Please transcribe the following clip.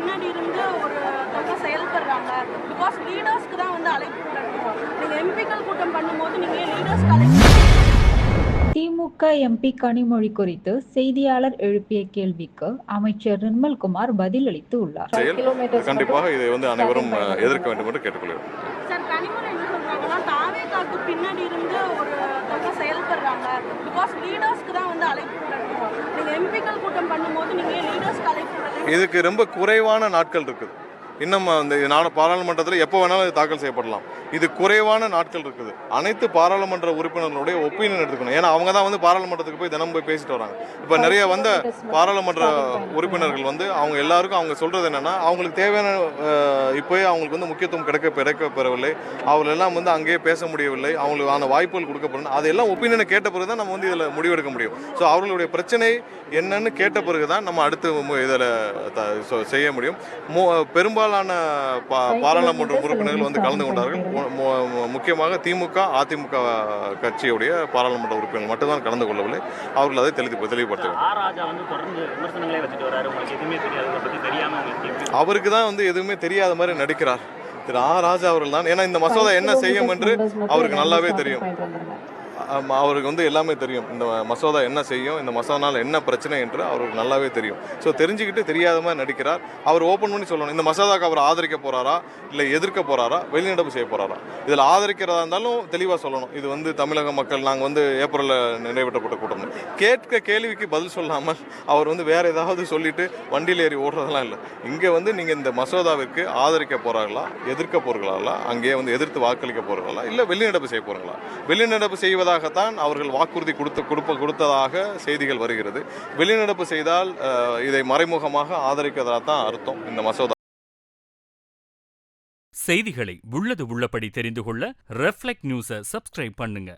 பின்னாடி இருந்து ஒருத்தவங்க செயல்படுறாங்க. பிகாஸ் லீடர்ஸ்க்கு தான் வந்து அழைப்பு விடணும். நீங்க எம்பிக்கள் கூட்டம் பண்ணும்போது நீங்க ஏன் லீடர்ஸ்க்கு அழைப்பு? திமுக எம்பி கனிமொழி குறித்து செய்தியாளர் எழுப்பிய கேள்விக்கு அமைச்சர் நிர்மல்குமார் பதிலளித்து உள்ளார். கண்டிப்பாக இதை வந்து அனைவரும் எதிர்க்க வேண்டும் என்று கேட்டுக்கொள்கிறேன். சார், கனிமொழி என்ன சொல்றாங்கன்னா, தாவேகாக்கு பின்னாடி இருந்து ஒருத்தவங்க செயல்படுறாங்க. பிகாஸ் லீடர்ஸ்க்கு தான் வந்து அழைப்பு விடணும். நீங்க எம்பிக்கள் கூட்டம் பண்ணும்போது நீங்க ஏன் லீடர்ஸ்க்கு அழைப்பு விடணும்? இதுக்கு ரொம்ப குறைவான நாட்கள் இருக்குது. இன்னும் அந்த பாராளுமன்றத்தில் எப்போ வேணாலும் இது தாக்கல் செய்யப்படலாம். இது குறைவான நாட்கள் இருக்குது. அனைத்து பாராளுமன்ற உறுப்பினர்களுடைய ஒப்பீனியன் எடுத்துக்கணும். ஏன்னா அவங்க தான் வந்து பாராளுமன்றத்துக்கு போய் தினம் போய் பேசிட்டு வராங்க. இப்போ நிறைய வந்த பாராளுமன்ற உறுப்பினர்கள் வந்து அவங்க எல்லாருக்கும் அவங்க சொல்றது என்னன்னா, அவங்களுக்கு தேவையான இப்போயே அவங்களுக்கு வந்து முக்கியத்துவம் கிடைக்கப்பெறவில்லை. அவர்கள் எல்லாம் வந்து அங்கேயே பேச முடியவில்லை. அவங்களுக்கான வாய்ப்புகள் கொடுக்கப்படணும். அதெல்லாம் ஒப்பீனியனை கேட்ட பிறகு தான் நம்ம வந்து இதில் முடிவெடுக்க முடியும். ஸோ அவர்களுடைய பிரச்சனை என்னன்னு கேட்ட பிறகு தான் நம்ம அடுத்து இதில் செய்ய முடியும். பெரும்பாலான பாராளுமன்ற உறுப்பினர்கள் வந்து கலந்து கொண்டார்கள். முக்கியமாக திமுக, அதிமுக கட்சியுடைய பாராளுமன்ற உறுப்பினர்கள் மட்டும்தான் கலந்து கொள்ளவில்லை. அவர்கள் அதை தெளிவுபடுத்துகிறார். அவருக்கு தான் வந்து எதுவுமே தெரியாத மாதிரி நடிக்கிறார். திரு ஆ ராஜா அவர்கள் தான். ஏன்னா இந்த மசோதா என்ன செய்யும் என்று அவருக்கு நல்லாவே தெரியும். அவருக்கு வந்து எல்லாமே தெரியும். இந்த மசோதா என்ன செய்யும், இந்த மசோதானால் என்ன பிரச்சனை என்று அவருக்கு நல்லாவே தெரியும். ஸோ தெரிஞ்சுக்கிட்டு தெரியாத மாதிரி நடிக்கிறார். அவர் ஓப்பன் பண்ணி சொல்லணும், இந்த மசோதாவுக்கு அவர் ஆதரிக்க போகிறாரா, இல்லை எதிர்க்க போகிறாரா, வெளிநடப்பு செய்ய போகிறாரா. இதில் ஆதரிக்கிறதா இருந்தாலும் தெளிவாக சொல்லணும். இது வந்து தமிழக மக்கள் நாங்கள் வந்து ஏப்ரலில் நிறைவேற்றப்பட்ட கூட்டம். கேட்க கேள்விக்கு பதில் சொல்லாமல் அவர் வந்து வேறு ஏதாவது சொல்லிட்டு வண்டியில் ஏறி ஓடுறதெல்லாம் இல்லை. இங்கே வந்து நீங்கள் இந்த மசோதாவிற்கு ஆதரிக்க போகிறார்களா, எதிர்க்க போகிறார்களா, அங்கேயே வந்து எதிர்த்து வாக்களிக்க போகிறார்களா, இல்லை வெளிநடப்பு செய்ய போகிறாங்களா. வெளிநடப்பு செய்வதாக அவர்கள் வாக்குறுதி கொடுத்ததாக செய்திகள் வருகிறது. வெளிநடப்பு செய்தால் இதை மறைமுகமாக ஆதரிக்கிறதா தான் அர்த்தம் இந்த மசோதா. செய்திகளை உள்ளது உள்ளபடி தெரிந்து கொள்ள ரெஃப்ளெக்ட் நியூஸை சப்ஸ்கிரைப் பண்ணுங்க.